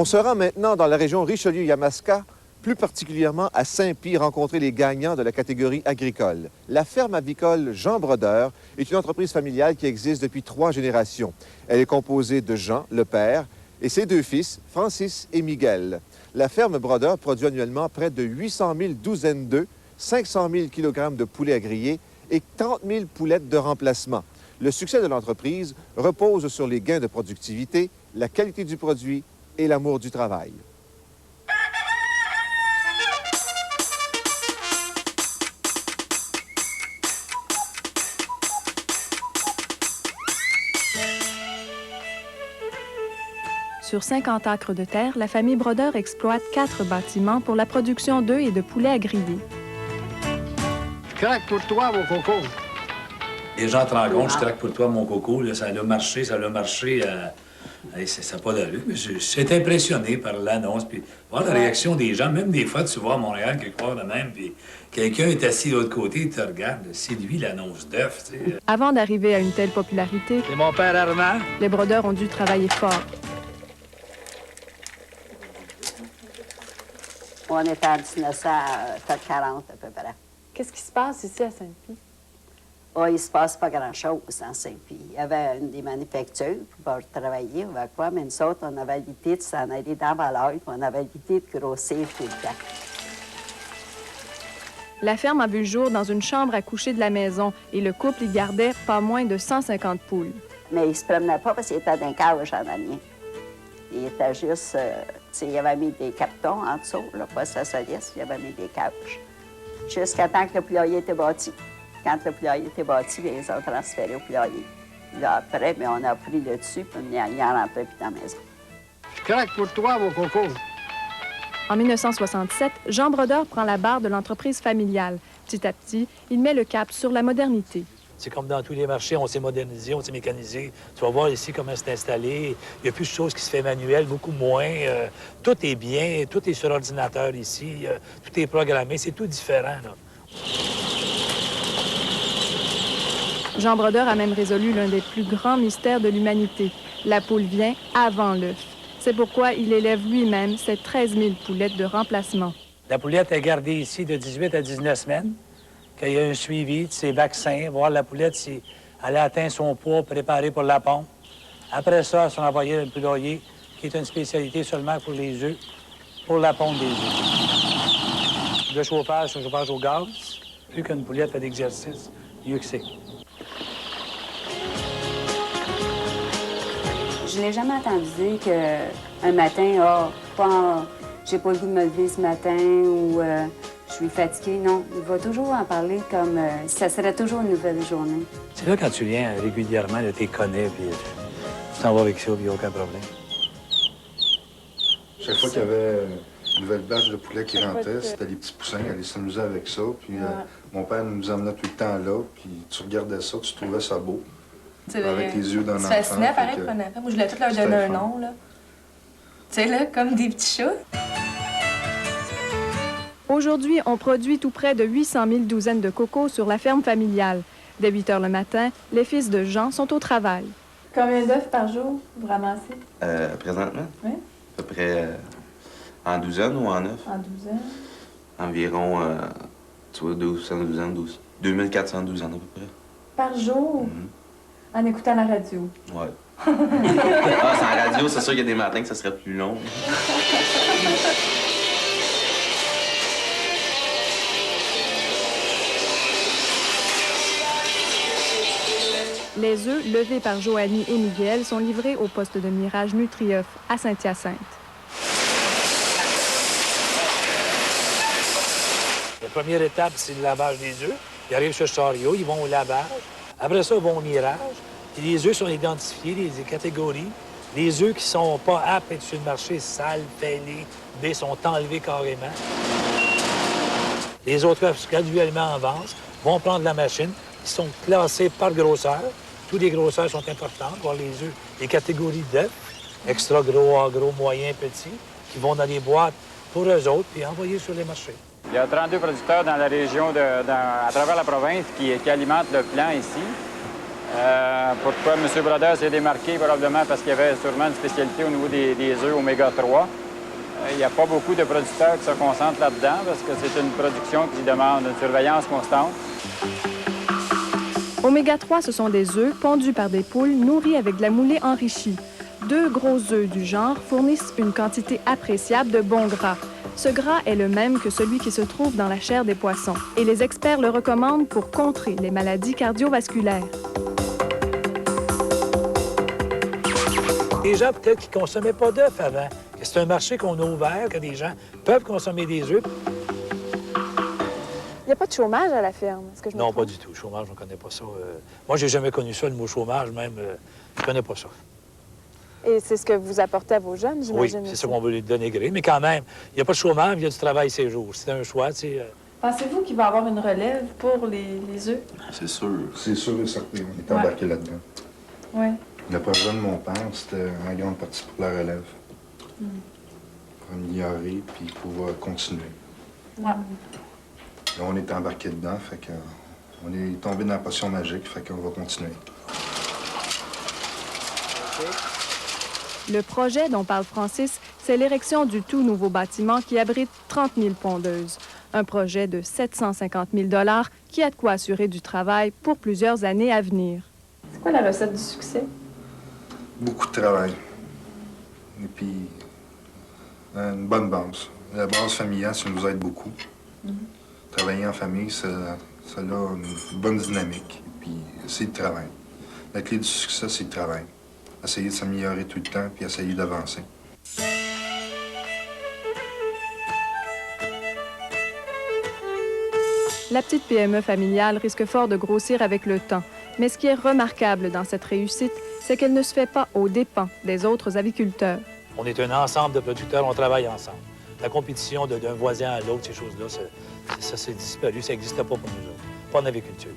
On se rend maintenant dans la région Richelieu-Yamaska, plus particulièrement à Saint-Pie, rencontrer les gagnants de la catégorie agricole. La ferme avicole Jean Brodeur est une entreprise familiale qui existe depuis 3 générations. Elle est composée de Jean, le père, et ses 2 fils, Francis et Miguel. La ferme Brodeur produit annuellement près de 800 000 douzaines d'œufs, 500 000 kg de poulets à griller et 30 000 poulettes de remplacement. Le succès de l'entreprise repose sur les gains de productivité, la qualité du produit et l'amour du travail. Sur 50 acres de terre, la famille Brodeur exploite 4 bâtiments pour la production d'œufs et de poulets à griller. Je craque pour toi, mon coco. Les gens te rencontrent, je craque pour toi, mon coco. Là, ça a marché. Ça n'a pas d'allure. J'étais impressionné par l'annonce. Puis voir la réaction des gens, même des fois, tu vois à Montréal quelque part de même, puis quelqu'un est assis de l'autre côté, il te regarde. C'est lui l'annonce d'œuf, tu sais. Avant d'arriver à une telle popularité, C'est mon père Armand. les Brodeur ont dû travailler fort. On est en 1940 à peu près. Qu'est-ce qui se passe ici à Saint-Pie? Oh, il ne se passe pas grand-chose en Saint-Pie. Il y avait des manufactures pour travailler, on va quoi, mais nous autres, on avait l'idée de s'en aller dans Valeur, on avait l'idée de grossir tout le temps. La ferme a vu le jour dans une chambre à coucher de la maison et le couple y gardait pas moins de 150 poules. Mais il ne se promenait pas parce qu'il était dans un cage en arrière. Il était juste, tu sais, il avait mis des cartons en dessous, là, pas sa soliste, il avait mis des cages. Jusqu'à temps que le poulailler était bâti. Quand le poulailler était bâti, bien, ils ont transféré au poulailler. Là, après, bien, on a pris le dessus, puis il en rentrait plus dans la maison. Je craque pour toi, mon coco. En 1967, Jean Brodeur prend la barre de l'entreprise familiale. Petit à petit, il met le cap sur la modernité. C'est comme dans tous les marchés, on s'est modernisé, on s'est mécanisé. Tu vas voir ici comment c'est installé. Il n'y a plus de choses qui se fait manuel, beaucoup moins. Tout est bien, tout est sur ordinateur ici. Tout est programmé, c'est tout différent, là. Jean Brodeur a même résolu l'un des plus grands mystères de l'humanité. La poule vient avant l'œuf. C'est pourquoi il élève lui-même ses 13 000 poulettes de remplacement. La poulette est gardée ici de 18 à 19 semaines. Qu'il y a un suivi de ses vaccins, voir la poulette si elle a atteint son poids préparé pour la pompe. Après ça, elles sont envoyées au poulailler, qui est une spécialité seulement pour les œufs, pour la pompe des œufs. Le chauffage, c'est un chauffage au gaz. Plus qu'une poulette fait d'exercice, mieux que c'est. Je n'ai jamais entendu dire qu'un matin, j'ai pas le goût de me lever ce matin ou je suis fatiguée. Non, il va toujours en parler comme ça serait toujours une nouvelle journée. C'est là quand tu viens régulièrement, tu les connais, puis tu t'en vas avec ça, puis il n'y a aucun problème. Chaque fois qu'il y avait une nouvelle batch de poulet qui rentrait, c'était les petits poussins, ils allaient s'amuser avec ça. Puis mon père nous emmenait tout le temps là, puis tu regardais ça, tu trouvais ça beau. Avec les yeux d'un enfant. C'est fascinant, pareil, pour un enfant. Moi, je voulais tout leur donner un nom, là. Tu sais, là, comme des petits chats. Aujourd'hui, on produit tout près de 800 000 douzaines de cocos sur la ferme familiale. Dès 8 heures le matin, les fils de Jean sont au travail. Combien d'œufs par jour vous ramassez? Présentement? Oui. À peu près en douzaine ou en œuf? En douzaine. Environ, tu vois, 2400 douzaines à peu près. Par jour? En écoutant la radio? Ouais. C'est en radio, c'est sûr qu'il y a des matins que ça serait plus long. Les œufs levés par Joanie et Miguel sont livrés au poste de mirage Nutrioff à Saint-Hyacinthe. La première étape, c'est le lavage des œufs. Ils arrivent sur le chariot, ils vont au lavage. Après ça, ils vont au mirage. Puis les œufs sont identifiés, les catégories. Les œufs qui ne sont pas aptes à être sur le marché, sales, fêlés, sont enlevés carrément. Les autres œufs, graduellement avancent, vont prendre la machine. Ils sont classés par grosseur. Tous les grosseurs sont importants. Voir les œufs, les catégories d'œufs, extra gros, gros, moyen, petit, qui vont dans les boîtes pour eux autres, puis envoyés sur les marchés. Il y a 32 producteurs dans la région, à travers la province, qui alimentent le plant ici. Pourquoi M. Brodeur s'est démarqué? Probablement parce qu'il y avait sûrement une spécialité au niveau des œufs oméga 3. Il n'y a pas beaucoup de producteurs qui se concentrent là-dedans parce que c'est une production qui demande une surveillance constante. Oméga 3, ce sont des œufs pondus par des poules nourries avec de la moulée enrichie. 2 gros œufs du genre fournissent une quantité appréciable de bon gras. Ce gras est le même que celui qui se trouve dans la chair des poissons et les experts le recommandent pour contrer les maladies cardiovasculaires. Les gens, peut-être, qui ne consommaient pas d'œufs avant. C'est un marché qu'on a ouvert, que des gens peuvent consommer des œufs. Il n'y a pas de chômage à la ferme, est-ce que je me Non, trompe? pas du tout. Chômage, on ne connaît pas ça. Moi, j'ai jamais connu ça, le mot chômage, même. Je ne connais pas ça. Et c'est ce que vous apportez à vos jeunes, Oui, j'imagine? c'est aussi. ça qu'on veut les dénigrer. Mais quand même, il n'y a pas de chômage, il y a du travail ces jours. C'est un choix, tu sais. Pensez-vous qu'il va y avoir une relève pour les œufs? C'est sûr. C'est sûr et certain, on est embarqué là-dedans. Oui. Le projet de mon père, c'était en grande partie pour la relève. Pour améliorer puis pouvoir continuer. Ouais. Là, on est embarqué dedans, fait que on est tombé dans la potion magique, fait qu'on va continuer. Le projet dont parle Francis, c'est l'érection du tout nouveau bâtiment qui abrite 30 000 pondeuses. Un projet de 750 000 $ qui a de quoi assurer du travail pour plusieurs années à venir. C'est quoi la recette du succès? Beaucoup de travail. Et puis, une bonne base. La base familiale, ça nous aide beaucoup. Travailler en famille, ça a une bonne dynamique. Et puis, c'est le travail. La clé du succès, c'est le travail. Essayer de s'améliorer tout le temps, puis essayer d'avancer. La petite PME familiale risque fort de grossir avec le temps. Mais ce qui est remarquable dans cette réussite, c'est qu'elle ne se fait pas aux dépens des autres aviculteurs. On est un ensemble de producteurs, on travaille ensemble. La compétition d'un voisin à l'autre, ces choses-là, ça c'est disparu, ça n'existe pas pour nous autres. Pas en aviculture.